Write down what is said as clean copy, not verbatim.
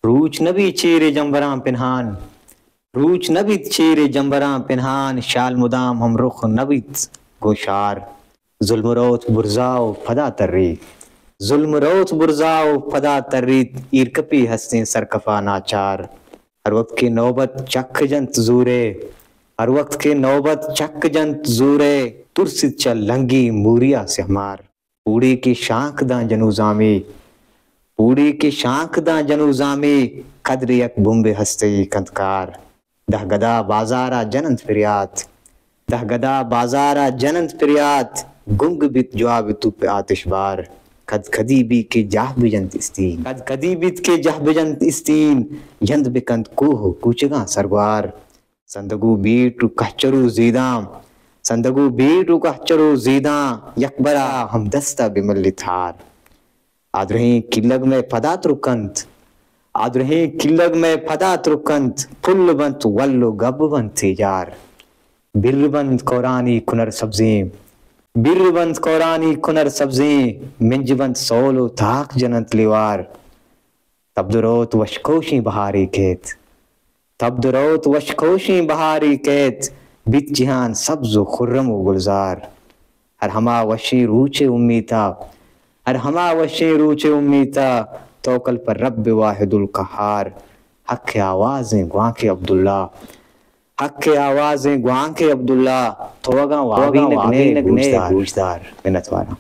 روچ نبی چیر جمبراں پنہان، روچ نبیت چیر جمبراں پنہان، شال مدام ہم رخ نبیت گوشار، ظلم روت برزاؤ پدا تری، ظلم روت برزاؤ پدا تریت، ایر کپی ہستیں سرکفا ناچار، ہر وقت کی نوبت چک جنت زورے، ہر وقت کے نوبت چک جنت زورے، ترسد چل لنگی موریا سے ہمار، پوڑی کی شانک داں جنوزامی، پوڑی کی شانک داں جنوزامی، قدر یک بمبے ہستے کندکار، دہ گدا بازارا جننت فریات، دہ گدا بازارا جننت فریات، گنگ بیت جواب تو پہ آتش بار، کد کدی بھی کے جاہ بجنت استین، کد کدی بیت کے جاہ بجنت استین، یند بکند کوہ کوچگاں سرگوار، سندگو بیٹو کہچرو زیداں، سندگو بیٹو کہچرو زیداں، یکبرا ہم دستہ بملی تھار، آدرہیں کلگ میں پدا ترکنت، آدرہیں کلگ میں پدا ترکنت، پل بنت ولو گب بنت تیجار، بر بند کورانی کنر سبزیں، بر بند کورانی کنر سبزیں، منج بند سولو تاک جنت لیوار، تب دروت وشکوشیں بہاری کیت، تب دروت وشکوشیں بہاری کیت، بیت جہان سبز و خرم و گلزار، ہر ہما وشیں روچے امیتا، ہر ہما وشیں روچے امیتا، توکل پر رب واحد القہار، حق آوازیں گوانکے عبداللہ، حق آوازیں گوانکے عبداللہ، توگاں وابینک نے گوشدار منت وارا۔